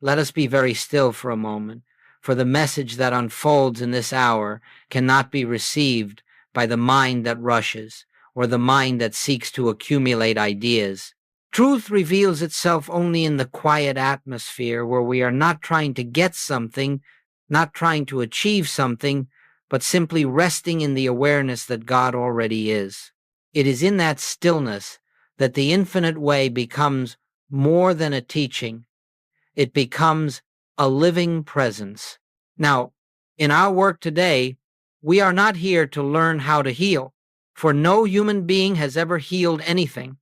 Let us be very still for a moment, for the message that unfolds in this hour cannot be received by the mind that rushes, or the mind that seeks to accumulate ideas. Truth reveals itself only in the quiet atmosphere where we are not trying to get something, not trying to achieve something, but simply resting in the awareness that God already is. It is in that stillness that the infinite way becomes more than a teaching. It becomes a living presence. Now, in our work today, we are not here to learn how to heal, for no human being has ever healed anything.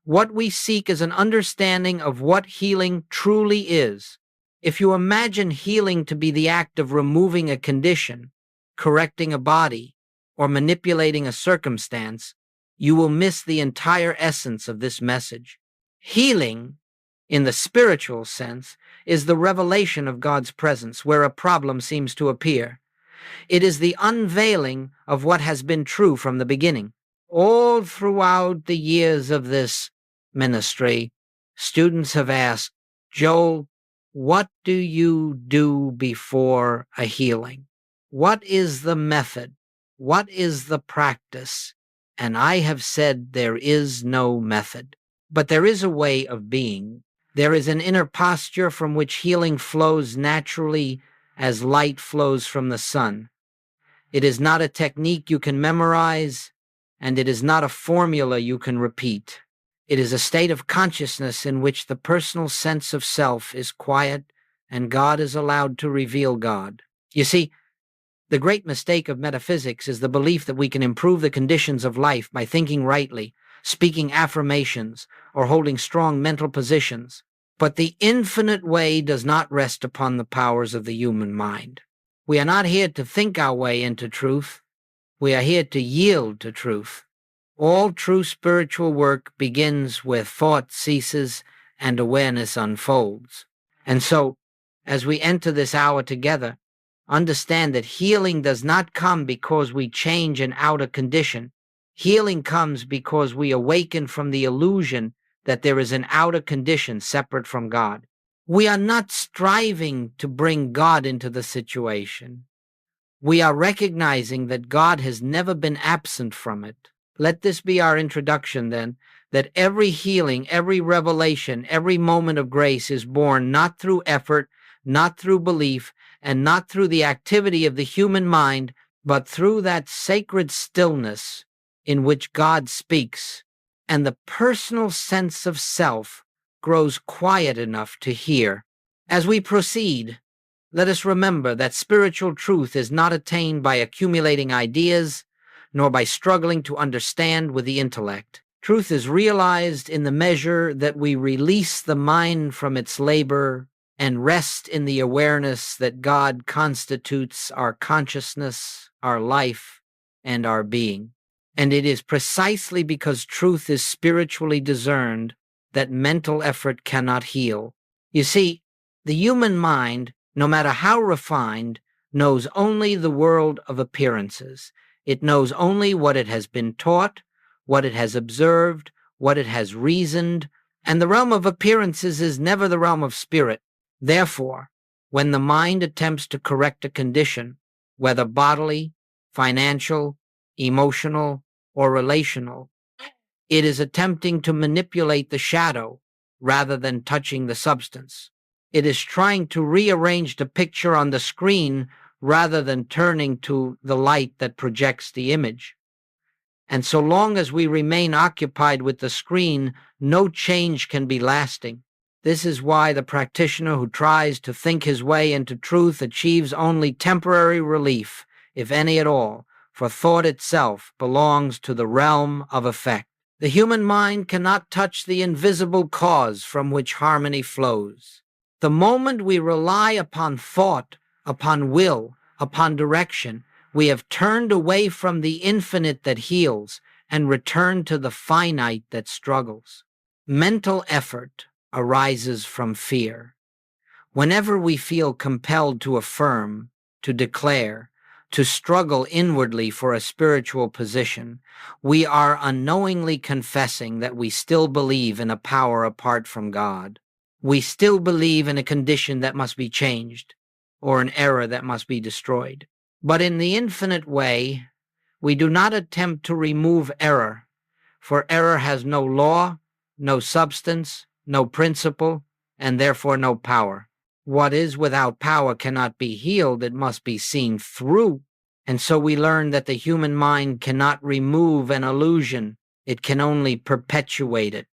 What we seek is an understanding of what healing truly is. If you imagine healing to be the act of removing a condition, correcting a body, or manipulating a circumstance, you will miss the entire essence of this message. Healing, in the spiritual sense, is the revelation of God's presence where a problem seems to appear. It is the unveiling of what has been true from the beginning. All throughout the years of this ministry, students have asked, Joel, what do you do before a healing? What is the method? What is the practice? And I have said there is no method, but there is a way of being. There is an inner posture from which healing flows naturally as light flows from the sun. It is not a technique you can memorize, and it is not a formula you can repeat. It is a state of consciousness in which the personal sense of self is quiet and God is allowed to reveal God. You see, the great mistake of metaphysics is the belief that we can improve the conditions of life by thinking rightly, speaking affirmations, or holding strong mental positions. But the infinite way does not rest upon the powers of the human mind. We are not here to think our way into truth. We are here to yield to truth. All true spiritual work begins where thought ceases and awareness unfolds. And so, as we enter this hour together, understand that healing does not come because we change an outer condition. Healing comes because we awaken from the illusion that there is an outer condition separate from God. We are not striving to bring God into the situation. We are recognizing that God has never been absent from it. Let this be our introduction, then, that every healing, every revelation, every moment of grace is born not through effort, not through belief, and not through the activity of the human mind, but through that sacred stillness in which God speaks, and the personal sense of self grows quiet enough to hear. As we proceed, let us remember that spiritual truth is not attained by accumulating ideas, nor by struggling to understand with the intellect. Truth is realized in the measure that we release the mind from its labor and rest in the awareness that God constitutes our consciousness, our life, and our being. And it is precisely because truth is spiritually discerned that mental effort cannot heal. You see, the human mind, no matter how refined, knows only the world of appearances. It knows only what it has been taught, what it has observed, what it has reasoned, and the realm of appearances is never the realm of spirit. Therefore, when the mind attempts to correct a condition, whether bodily, financial, emotional, or relational, it is attempting to manipulate the shadow rather than touching the substance. It is trying to rearrange the picture on the screen rather than turning to the light that projects the image. And so long as we remain occupied with the screen, no change can be lasting. This is why the practitioner who tries to think his way into truth achieves only temporary relief, if any at all, for thought itself belongs to the realm of effect. The human mind cannot touch the invisible cause from which harmony flows. The moment we rely upon thought, upon will, upon direction, we have turned away from the infinite that heals and returned to the finite that struggles. Mental effort arises from fear. Whenever we feel compelled to affirm, to declare, to struggle inwardly for a spiritual position, we are unknowingly confessing that we still believe in a power apart from God. We still believe in a condition that must be changed, or an error that must be destroyed. But in the infinite way, we do not attempt to remove error, for error has no law, no substance, no principle, and therefore no power. What is without power cannot be healed, it must be seen through. And so we learn that the human mind cannot remove an illusion, it can only perpetuate it.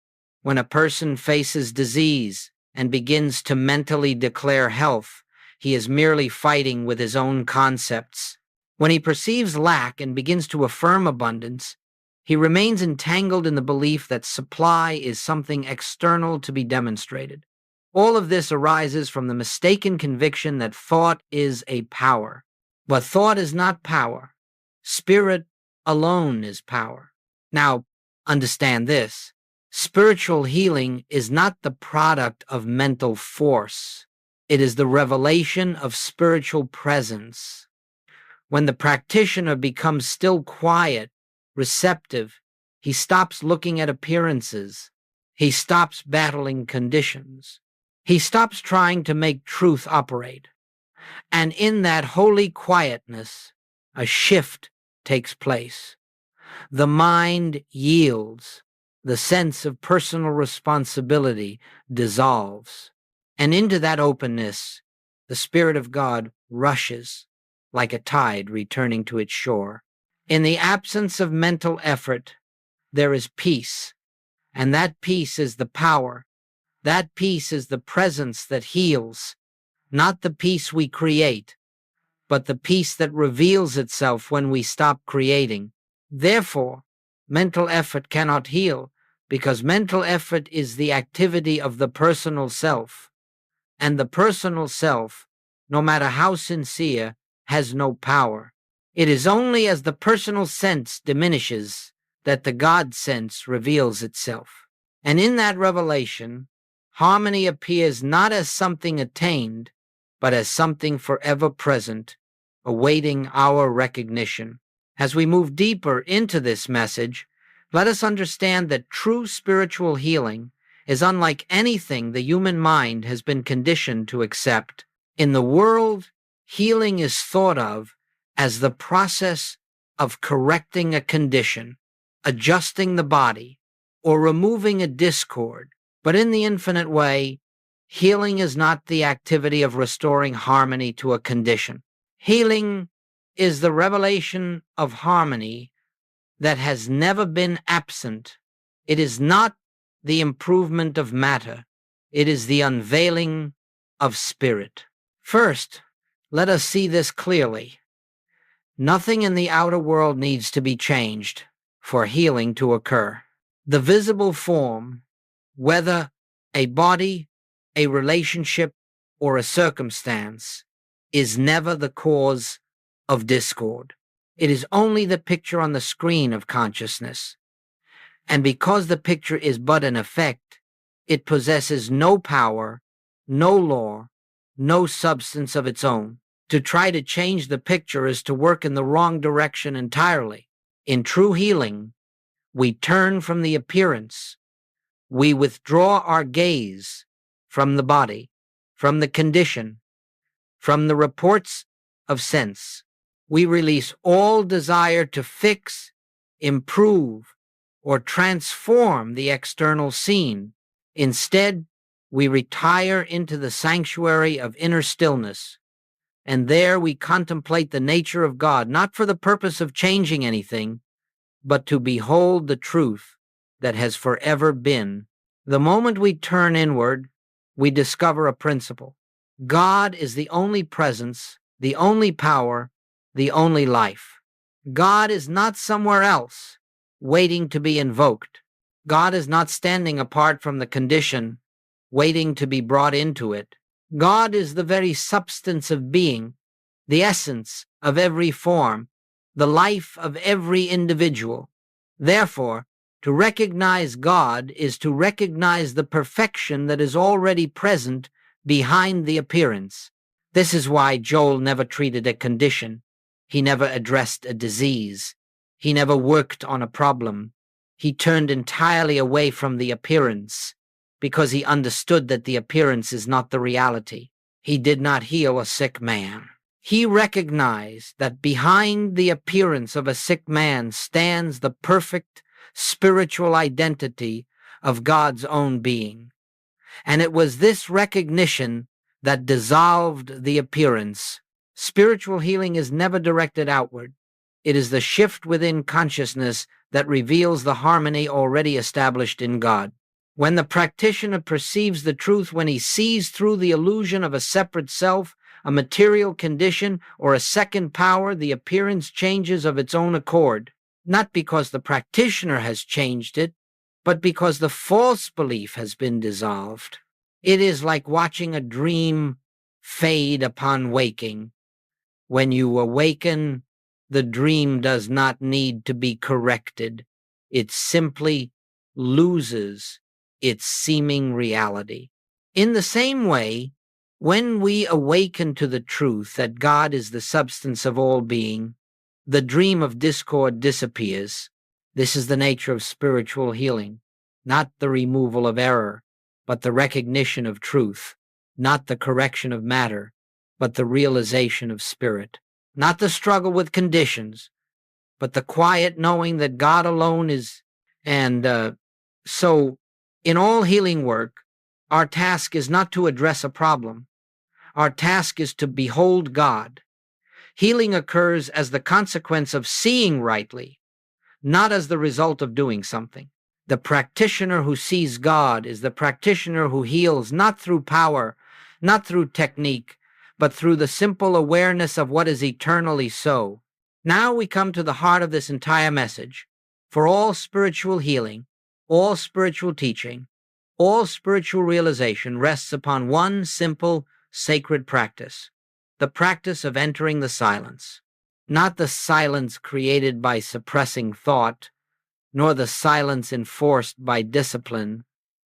When a person faces disease and begins to mentally declare health, he is merely fighting with his own concepts. When he perceives lack and begins to affirm abundance, he remains entangled in the belief that supply is something external to be demonstrated. All of this arises from the mistaken conviction that thought is a power. But thought is not power. Spirit alone is power. Now, understand this. Spiritual healing is not the product of mental force. It is the revelation of spiritual presence. When the practitioner becomes still quiet, receptive, he stops looking at appearances. He stops battling conditions. He stops trying to make truth operate. And in that holy quietness, a shift takes place. The mind yields. The sense of personal responsibility dissolves. And into that openness, the Spirit of God rushes like a tide returning to its shore. In the absence of mental effort, there is peace. And that peace is the power. That peace is the presence that heals. Not the peace we create, but the peace that reveals itself when we stop creating. Therefore, mental effort cannot heal, because mental effort is the activity of the personal self. And the personal self, no matter how sincere, has no power. It is only as the personal sense diminishes that the God sense reveals itself. And in that revelation, harmony appears not as something attained, but as something forever present, awaiting our recognition. As we move deeper into this message, let us understand that true spiritual healing is unlike anything the human mind has been conditioned to accept. In the world, healing is thought of as the process of correcting a condition, adjusting the body, or removing a discord. But in the infinite way, healing is not the activity of restoring harmony to a condition. Healing is the revelation of harmony that has never been absent. It is not the improvement of matter. It is the unveiling of spirit. First, let us see this clearly. Nothing in the outer world needs to be changed for healing to occur. The visible form, whether a body, a relationship, or a circumstance, is never the cause of discord. It is only the picture on the screen of consciousness. And because the picture is but an effect, it possesses no power, no law, no substance of its own. To try to change the picture is to work in the wrong direction entirely. In true healing, we turn from the appearance. We withdraw our gaze from the body, from the condition, from the reports of sense. We release all desire to fix, improve, or transform the external scene. Instead, we retire into the sanctuary of inner stillness, and there we contemplate the nature of God, not for the purpose of changing anything, but to behold the truth that has forever been. The moment we turn inward, we discover a principle. God is the only presence, the only power, the only life. God is not somewhere else, waiting to be invoked. God is not standing apart from the condition, waiting to be brought into it. God is the very substance of being, the essence of every form, the life of every individual. Therefore, to recognize God is to recognize the perfection that is already present behind the appearance. This is why Joel never treated a condition. He never addressed a disease. He never worked on a problem. He turned entirely away from the appearance. because he understood that the appearance is not the reality. He did not heal a sick man. He recognized that behind the appearance of a sick man stands the perfect spiritual identity of God's own being. And it was this recognition that dissolved the appearance. Spiritual healing is never directed outward. It is the shift within consciousness that reveals the harmony already established in God. When the practitioner perceives the truth, when he sees through the illusion of a separate self, a material condition, or a second power, the appearance changes of its own accord, not because the practitioner has changed it, but because the false belief has been dissolved. It is like watching a dream fade upon waking. When you awaken, the dream does not need to be corrected. It simply loses its seeming reality. In the same way, when we awaken to the truth that God is the substance of all being, the dream of discord disappears. This is the nature of spiritual healing, not the removal of error, but the recognition of truth, not the correction of matter, but the realization of spirit, not the struggle with conditions, but the quiet knowing that God alone is. And so, in all healing work, our task is not to address a problem. Our task is to behold God. Healing occurs as the consequence of seeing rightly, not as the result of doing something. The practitioner who sees God is the practitioner who heals not through power, not through technique, but through the simple awareness of what is eternally so. Now we come to the heart of this entire message. For all spiritual healing, all spiritual teaching, all spiritual realization rests upon one simple, sacred practice, the practice of entering the silence. Not the silence created by suppressing thought, nor the silence enforced by discipline,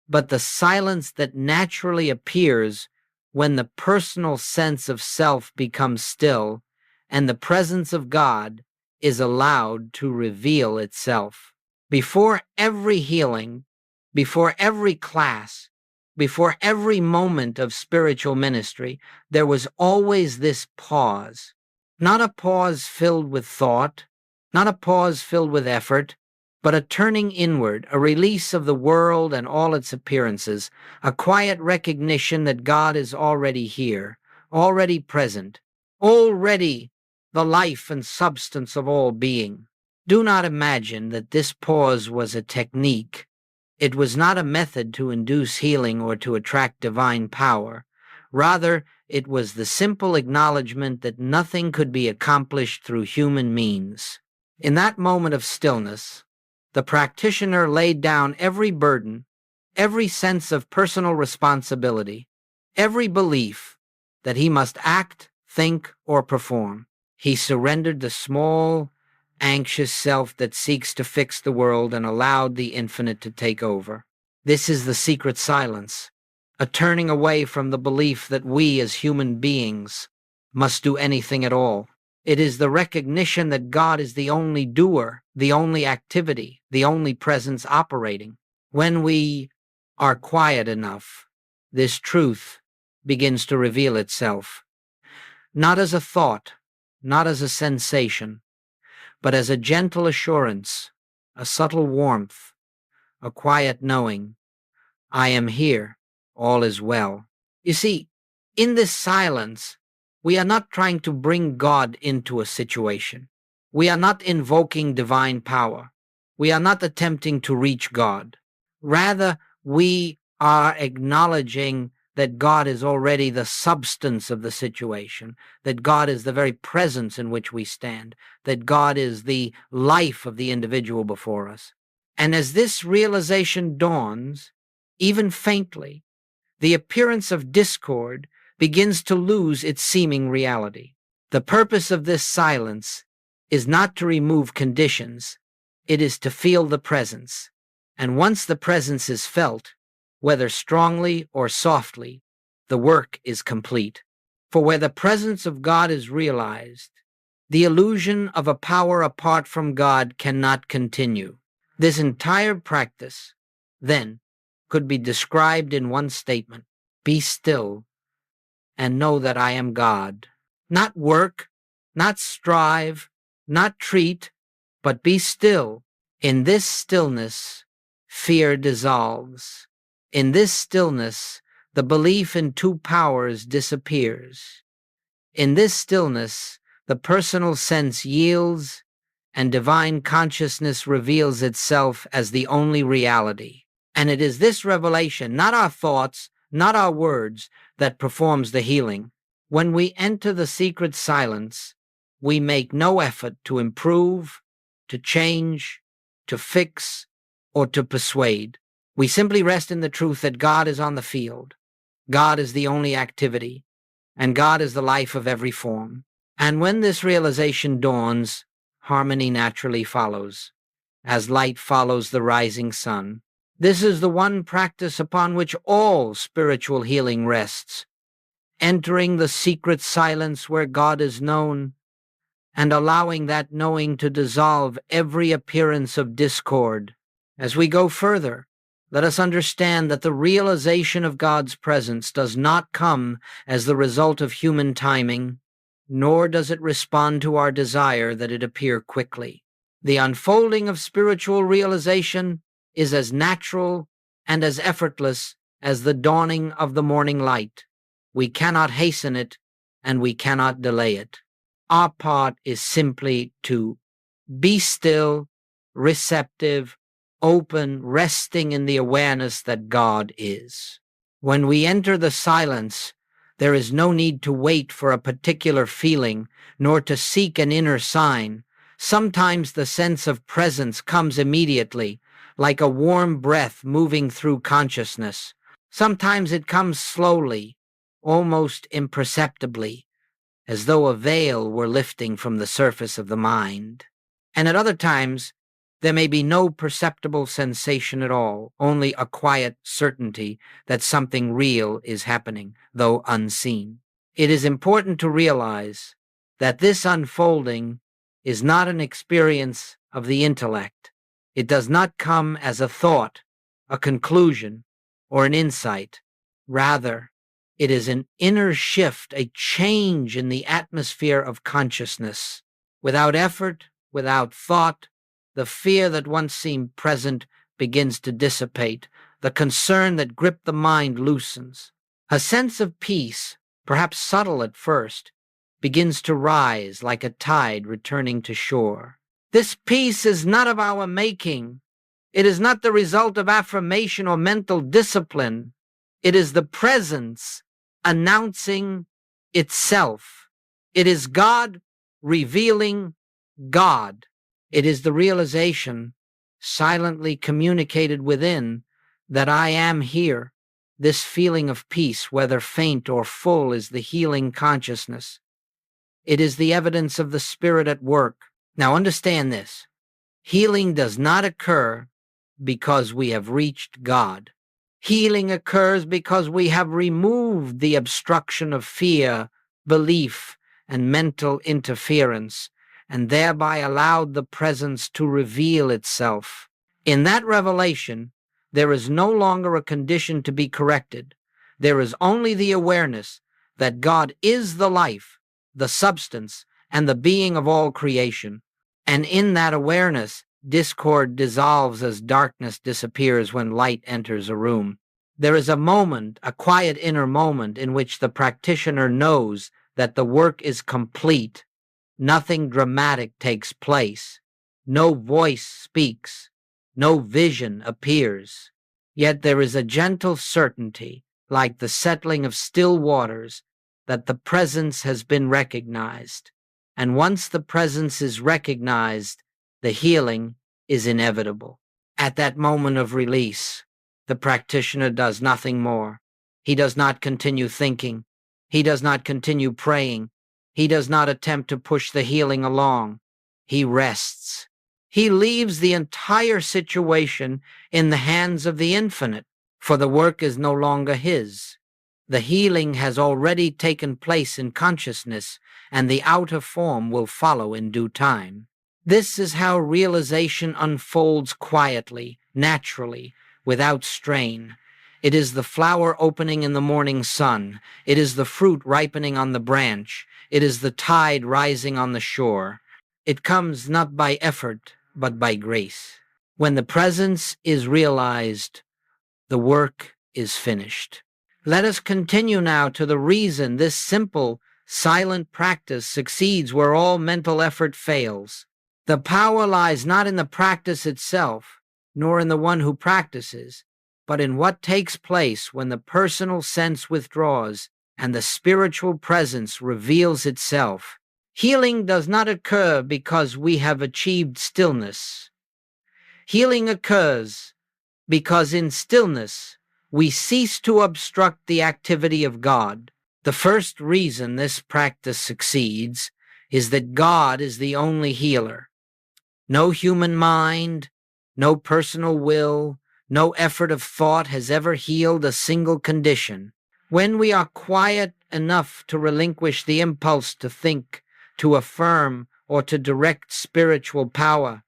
but the silence that naturally appears when the personal sense of self becomes still and the presence of God is allowed to reveal itself. Before every healing, before every class, before every moment of spiritual ministry, there was always this pause. Not a pause filled with thought, not a pause filled with effort, but a turning inward, a release of the world and all its appearances, a quiet recognition that God is already here, already present, already the life and substance of all being. Do not imagine that this pause was a technique. It was not a method to induce healing or to attract divine power. Rather, it was the simple acknowledgement that nothing could be accomplished through human means. In that moment of stillness, the practitioner laid down every burden, every sense of personal responsibility, every belief that he must act, think, or perform. He surrendered the small, anxious self that seeks to fix the world and allowed the infinite to take over. This is the secret silence, a turning away from the belief that we as human beings must do anything at all. It is the recognition that God is the only doer, the only activity, the only presence operating. When we are quiet enough, this truth begins to reveal itself, not as a thought, not as a sensation, but as a gentle assurance, a subtle warmth, a quiet knowing. I am here, all is well. You see, in this silence, we are not trying to bring God into a situation. We are not invoking divine power. We are not attempting to reach God. Rather, we are acknowledging that God is already the substance of the situation, that God is the very presence in which we stand, that God is the life of the individual before us. And as this realization dawns, even faintly, the appearance of discord begins to lose its seeming reality. The purpose of this silence is not to remove conditions, it is to feel the presence. And once the presence is felt, whether strongly or softly, the work is complete. For where the presence of God is realized, the illusion of a power apart from God cannot continue. This entire practice, then, could be described in one statement: be still and know that I am God. Not work, not strive, not treat, but be still. In this stillness, fear dissolves. In this stillness, the belief in two powers disappears. In this stillness, the personal sense yields and divine consciousness reveals itself as the only reality. And it is this revelation, not our thoughts, not our words, that performs the healing. When we enter the secret silence, we make no effort to improve, to change, to fix, or to persuade. We simply rest in the truth that God is on the field. God is the only activity, and God is the life of every form. And when this realization dawns, harmony naturally follows, as light follows the rising sun. This is the one practice upon which all spiritual healing rests, entering the secret silence where God is known, and allowing that knowing to dissolve every appearance of discord. As we go further, let us understand that the realization of God's presence does not come as the result of human timing, nor does it respond to our desire that it appear quickly. The unfolding of spiritual realization is as natural and as effortless as the dawning of the morning light. We cannot hasten it, and we cannot delay it. Our part is simply to be still, receptive, open, resting in the awareness that God is. When we enter the silence, there is no need to wait for a particular feeling, nor to seek an inner sign. Sometimes the sense of presence comes immediately, like a warm breath moving through consciousness. Sometimes it comes slowly, almost imperceptibly, as though a veil were lifting from the surface of the mind. And at other times, there may be no perceptible sensation at all, only a quiet certainty that something real is happening, though unseen. It is important to realize that this unfolding is not an experience of the intellect. It does not come as a thought, a conclusion, or an insight. Rather, it is an inner shift, a change in the atmosphere of consciousness. Without effort, without thought, the fear that once seemed present begins to dissipate. The concern that gripped the mind loosens. A sense of peace, perhaps subtle at first, begins to rise like a tide returning to shore. This peace is not of our making. It is not the result of affirmation or mental discipline. It is the presence announcing itself. It is God revealing God. It is the realization, silently communicated within, that I am here. This feeling of peace, whether faint or full, is the healing consciousness. It is the evidence of the Spirit at work. Now understand this. Healing does not occur because we have reached God. Healing occurs because we have removed the obstruction of fear, belief, and mental interference, and thereby allowed the presence to reveal itself. In that revelation, there is no longer a condition to be corrected. There is only the awareness that God is the life, the substance, and the being of all creation. And in that awareness, discord dissolves as darkness disappears when light enters a room. There is a moment, a quiet inner moment, in which the practitioner knows that the work is complete. Nothing dramatic takes place. No voice speaks. No vision appears. Yet there is a gentle certainty, like the settling of still waters, that the presence has been recognized. And once the presence is recognized, the healing is inevitable. At that moment of release, the practitioner does nothing more. He does not continue thinking. He does not continue praying. He does not attempt to push the healing along. He rests. He leaves the entire situation in the hands of the infinite, for the work is no longer his. The healing has already taken place in consciousness, and the outer form will follow in due time. This is how realization unfolds quietly, naturally, without strain. It is the flower opening in the morning sun. It is the fruit ripening on the branch. It is the tide rising on the shore. It comes not by effort, but by grace. When the presence is realized, the work is finished. Let us continue now to the reason this simple, silent practice succeeds where all mental effort fails. The power lies not in the practice itself, nor in the one who practices, but in what takes place when the personal sense withdraws and the spiritual presence reveals itself. Healing does not occur because we have achieved stillness. Healing occurs because in stillness we cease to obstruct the activity of God. The first reason this practice succeeds is that God is the only healer. No human mind, no personal will, no effort of thought has ever healed a single condition. When we are quiet enough to relinquish the impulse to think, to affirm, or to direct spiritual power,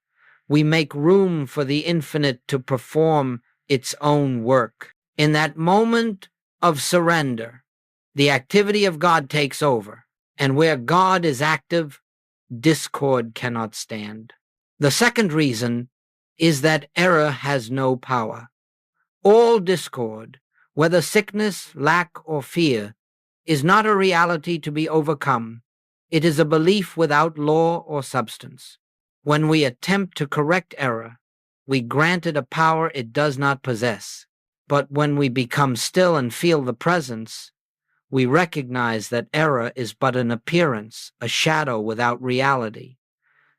we make room for the infinite to perform its own work. In that moment of surrender, the activity of God takes over, and where God is active, discord cannot stand. The second reason is that error has no power. All discord, whether sickness, lack, or fear, is not a reality to be overcome. It is a belief without law or substance. When we attempt to correct error, we grant it a power it does not possess. But when we become still and feel the presence, we recognize that error is but an appearance, a shadow without reality.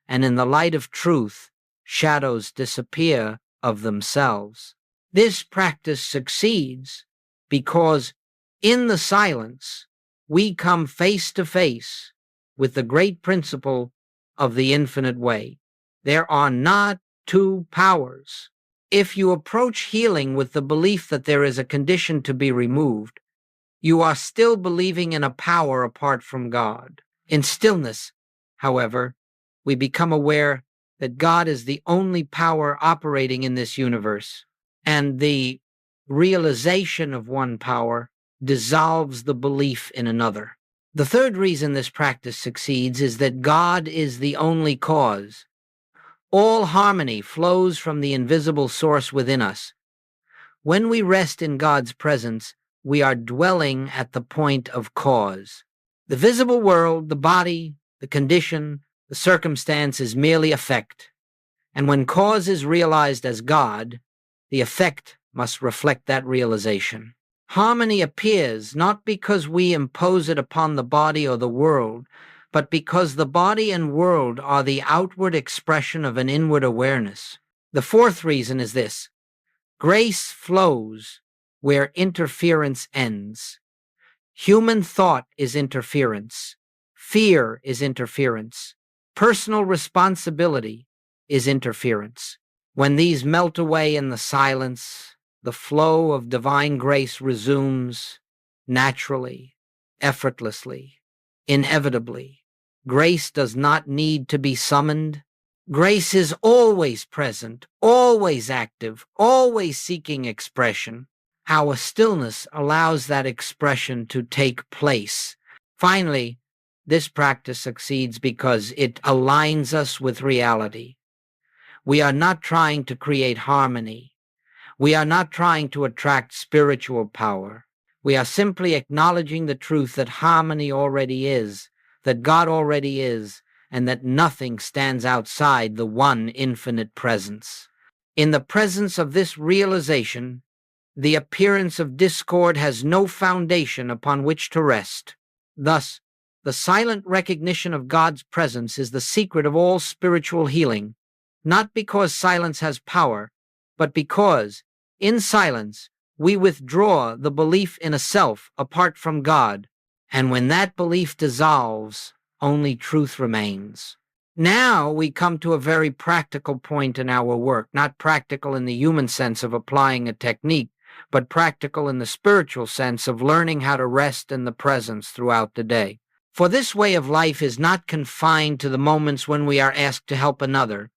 And in the light of truth, shadows disappear of themselves. This practice succeeds because in the silence, we come face to face with the great principle of the infinite way. There are not two powers. If you approach healing with the belief that there is a condition to be removed, you are still believing in a power apart from God. In stillness, however, we become aware that God is the only power operating in this universe, and the realization of one power dissolves the belief in another. The third reason this practice succeeds is that God is the only cause. All harmony flows from the invisible source within us. When we rest in God's presence, we are dwelling at the point of cause. The visible world, the body, the condition, the circumstance is merely effect. And when cause is realized as God, the effect must reflect that realization. Harmony appears not because we impose it upon the body or the world, but because the body and world are the outward expression of an inward awareness. The fourth reason is this: grace flows where interference ends. Human thought is interference. Fear is interference. Personal responsibility is interference. When these melt away in the silence, the flow of divine grace resumes naturally, effortlessly, inevitably. Grace does not need to be summoned. Grace is always present, always active, always seeking expression. Our stillness allows that expression to take place. Finally, this practice succeeds because it aligns us with reality. We are not trying to create harmony. We are not trying to attract spiritual power. We are simply acknowledging the truth that harmony already is, that God already is, and that nothing stands outside the one infinite presence. In the presence of this realization, the appearance of discord has no foundation upon which to rest. Thus, the silent recognition of God's presence is the secret of all spiritual healing, not because silence has power, but because, in silence, we withdraw the belief in a self apart from God, and when that belief dissolves, only truth remains. Now we come to a very practical point in our work, not practical in the human sense of applying a technique, but practical in the spiritual sense of learning how to rest in the presence throughout the day. For this way of life is not confined to the moments when we are asked to help another.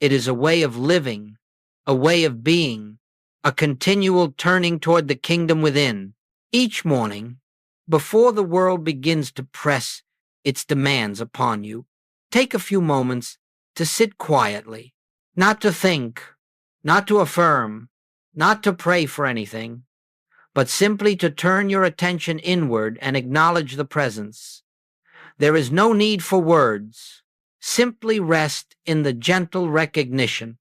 It is a way of living, a way of being, a continual turning toward the kingdom within. Each morning, before the world begins to press its demands upon you, take a few moments to sit quietly, not to think, not to affirm, not to pray for anything, but simply to turn your attention inward and acknowledge the presence. There is no need for words. Simply rest in the gentle recognition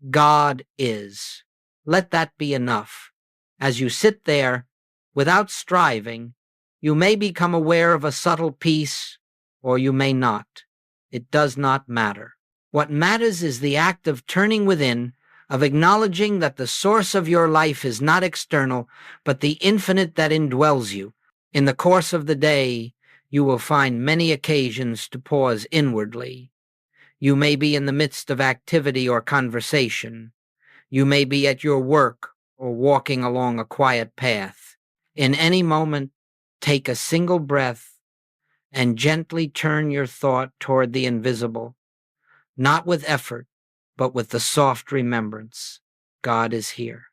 God is. Let that be enough. As you sit there, without striving, you may become aware of a subtle peace, or you may not. It does not matter. What matters is the act of turning within, of acknowledging that the source of your life is not external, but the infinite that indwells you. In the course of the day, you will find many occasions to pause inwardly. You may be in the midst of activity or conversation. You may be at your work or walking along a quiet path. In any moment, take a single breath and gently turn your thought toward the invisible, not with effort, but with the soft remembrance. God is here.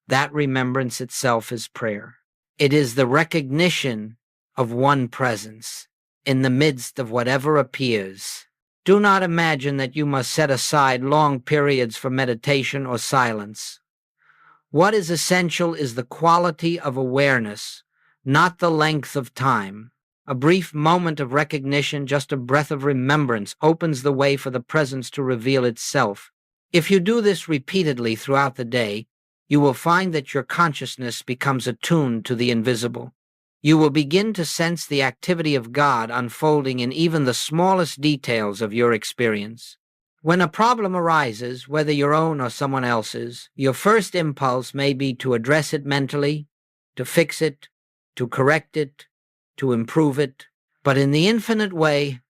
That remembrance itself is prayer. It is the recognition of one presence in the midst of whatever appears. Do not imagine that you must set aside long periods for meditation or silence. What is essential is the quality of awareness, not the length of time. A brief moment of recognition, just a breath of remembrance, opens the way for the presence to reveal itself. If you do this repeatedly throughout the day, you will find that your consciousness becomes attuned to the invisible. You will begin to sense the activity of God unfolding in even the smallest details of your experience. When a problem arises, whether your own or someone else's, your first impulse may be to address it mentally, to fix it, to correct it, to improve it. But in the infinite way,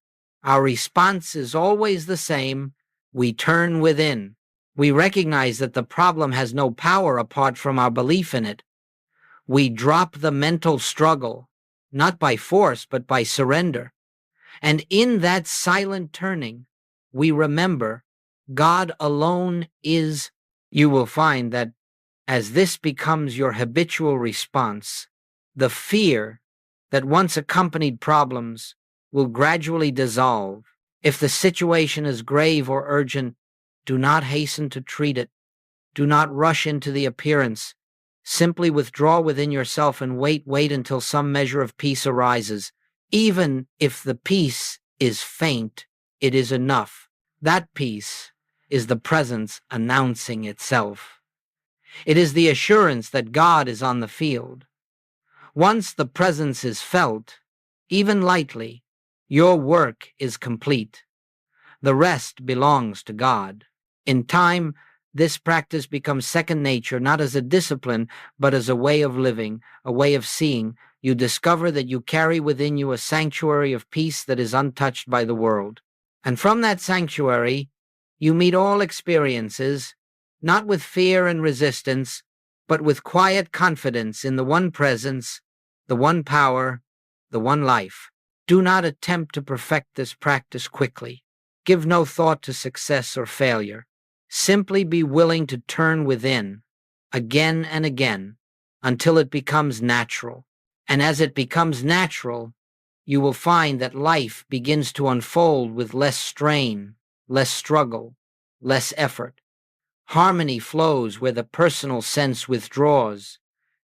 our response is always the same. We turn within. We recognize that the problem has no power apart from our belief in it. We drop the mental struggle, not by force, but by surrender. And in that silent turning, we remember God alone is. You will find that as this becomes your habitual response, the fear that once accompanied problems will gradually dissolve. If the situation is grave or urgent, do not hasten to treat it. Do not rush into the appearance. Simply withdraw within yourself and wait until some measure of peace arises. Even if the peace is faint, it is enough. That peace is the presence announcing itself. It is the assurance that God is on the field. Once the presence is felt, even lightly, your work is complete. The rest belongs to God. In time, this practice becomes second nature, not as a discipline, but as a way of living, a way of seeing. You discover that you carry within you a sanctuary of peace that is untouched by the world. And from that sanctuary, you meet all experiences, not with fear and resistance, but with quiet confidence in the one presence, the one power, the one life. Do not attempt to perfect this practice quickly. Give no thought to success or failure. Simply be willing to turn within, again and again, until it becomes natural. And as it becomes natural, you will find that life begins to unfold with less strain, less struggle, less effort. Harmony flows where the personal sense withdraws,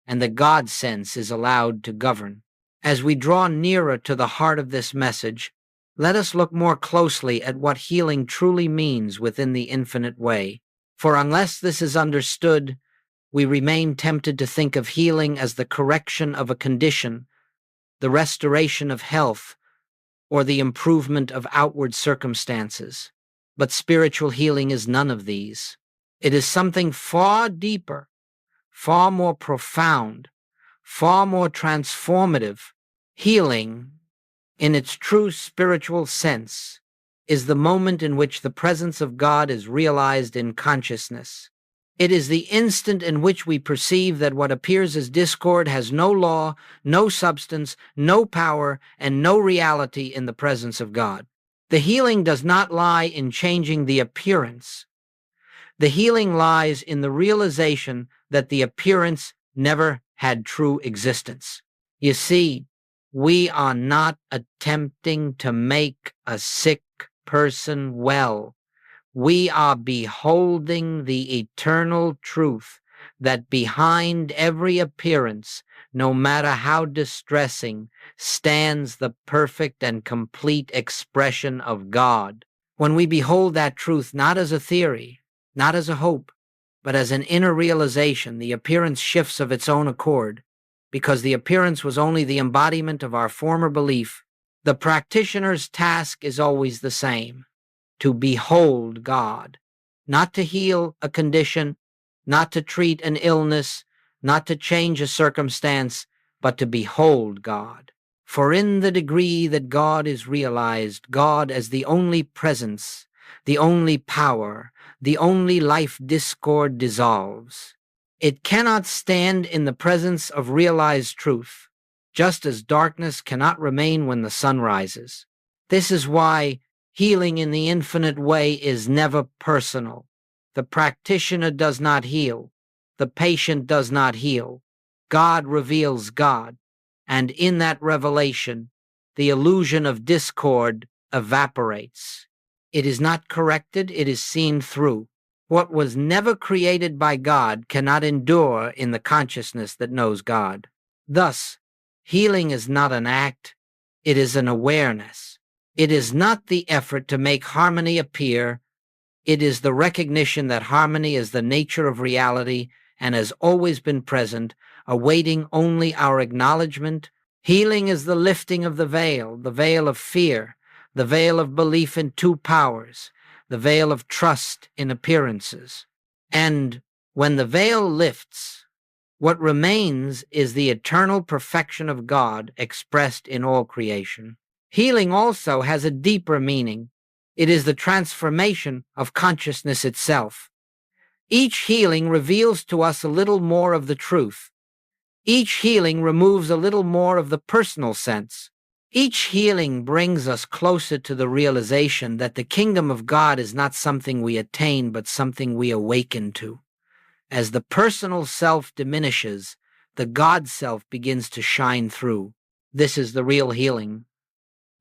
and the God sense is allowed to govern. As we draw nearer to the heart of this message, let us look more closely at what healing truly means within the infinite way. For unless this is understood, we remain tempted to think of healing as the correction of a condition, the restoration of health, or the improvement of outward circumstances. But spiritual healing is none of these. It is something far deeper, far more profound, far more transformative. Healing, in its true spiritual sense, is the moment in which the presence of God is realized in consciousness. It is the instant in which we perceive that what appears as discord has no law, no substance, no power, and no reality in the presence of God. The healing does not lie in changing the appearance. The healing lies in the realization that the appearance never had true existence. You see, we are not attempting to make a sick person well. We are beholding the eternal truth that behind every appearance, no matter how distressing, stands the perfect and complete expression of God. When we behold that truth not as a theory, not as a hope, but as an inner realization, the appearance shifts of its own accord, because the appearance was only the embodiment of our former belief. The practitioner's task is always the same: to behold God, not to heal a condition, not to treat an illness, not to change a circumstance, but to behold God. For in the degree that God is realized, God as the only presence, the only power, the only life, discord dissolves. It cannot stand in the presence of realized truth, just as darkness cannot remain when the sun rises. This is why healing in the infinite way is never personal. The practitioner does not heal. The patient does not heal. God reveals God, and in that revelation, the illusion of discord evaporates. It is not corrected, it is seen through. What was never created by God cannot endure in the consciousness that knows God. Thus, healing is not an act, it is an awareness. It is not the effort to make harmony appear. It is the recognition that harmony is the nature of reality and has always been present, awaiting only our acknowledgement. Healing is the lifting of the veil of fear, the veil of belief in two powers, the veil of trust in appearances. And when the veil lifts, what remains is the eternal perfection of God expressed in all creation. Healing also has a deeper meaning. It is the transformation of consciousness itself. Each healing reveals to us a little more of the truth. Each healing removes a little more of the personal sense. Each healing brings us closer to the realization that the kingdom of God is not something we attain, but something we awaken to. As the personal self diminishes, the God self begins to shine through. This is the real healing,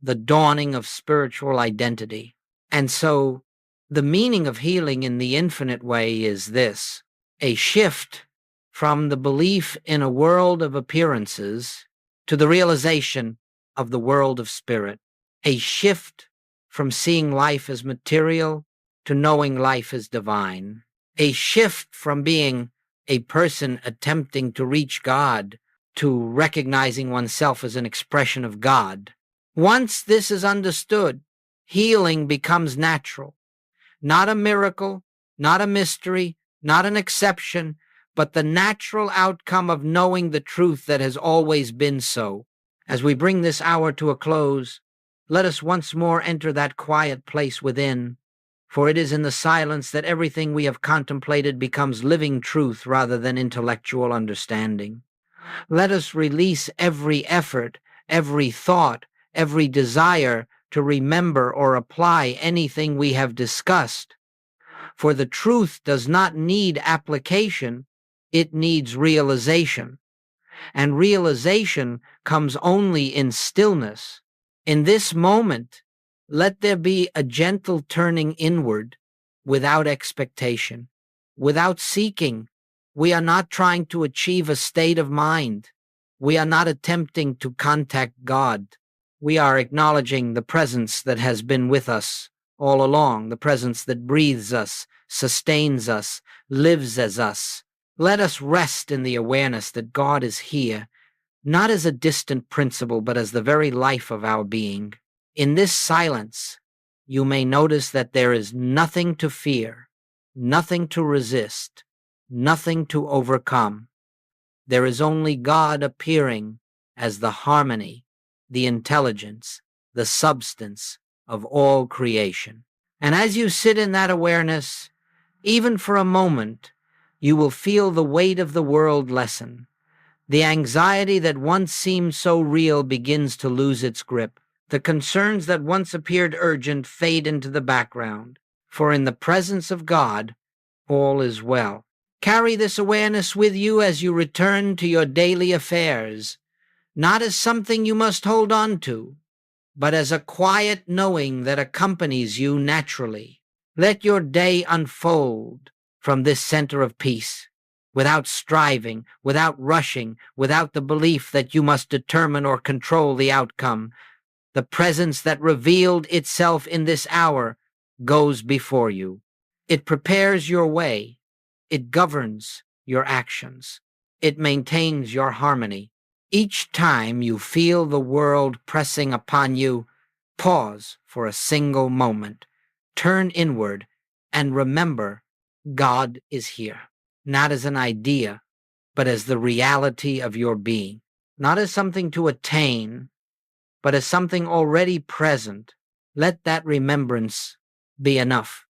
the dawning of spiritual identity. And so, the meaning of healing in the infinite way is this: a shift from the belief in a world of appearances to the realization of the world of spirit. A shift from seeing life as material to knowing life as divine. A shift from being a person attempting to reach God to recognizing oneself as an expression of God. Once this is understood, healing becomes natural. Not a miracle, not a mystery, not an exception, but the natural outcome of knowing the truth that has always been so. As we bring this hour to a close, let us once more enter that quiet place within, for it is in the silence that everything we have contemplated becomes living truth rather than intellectual understanding. Let us release every effort, every thought, every desire to remember or apply anything we have discussed. For the truth does not need application, it needs realization. And realization comes only in stillness. In this moment, let there be a gentle turning inward without expectation, without seeking. We are not trying to achieve a state of mind. We are not attempting to contact God. We are acknowledging the presence that has been with us all along, the presence that breathes us, sustains us, lives as us. Let us rest in the awareness that God is here, not as a distant principle, but as the very life of our being. In this silence, you may notice that there is nothing to fear, nothing to resist, nothing to overcome. There is only God appearing as the harmony, the intelligence, the substance of all creation. And as you sit in that awareness, even for a moment, you will feel the weight of the world lessen. The anxiety that once seemed so real begins to lose its grip. The concerns that once appeared urgent fade into the background, for in the presence of God, all is well. Carry this awareness with you as you return to your daily affairs, not as something you must hold on to, but as a quiet knowing that accompanies you naturally. Let your day unfold from this center of peace, without striving, without rushing, without the belief that you must determine or control the outcome. The presence that revealed itself in this hour goes before you. It prepares your way. It governs your actions. It maintains your harmony. Each time you feel the world pressing upon you, pause for a single moment, turn inward, and remember God is here, not as an idea, but as the reality of your being, not as something to attain, but as something already present. Let that remembrance be enough.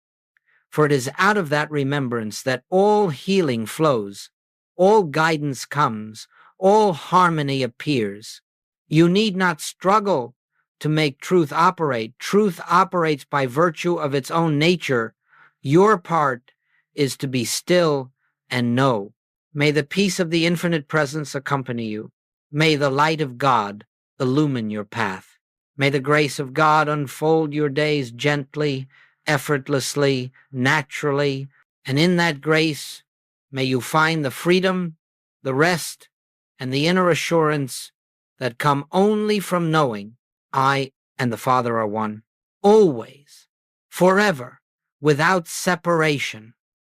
For it is out of that remembrance that all healing flows, all guidance comes, all harmony appears. You need not struggle to make truth operate. Truth operates by virtue of its own nature. Your part is to be still and know. May the peace of the infinite presence accompany you. May the light of God illumine your path. May the grace of God unfold your days gently, effortlessly, naturally, and in that grace, may you find the freedom, the rest, and the inner assurance that come only from knowing I and the Father are one, always, forever, without separation.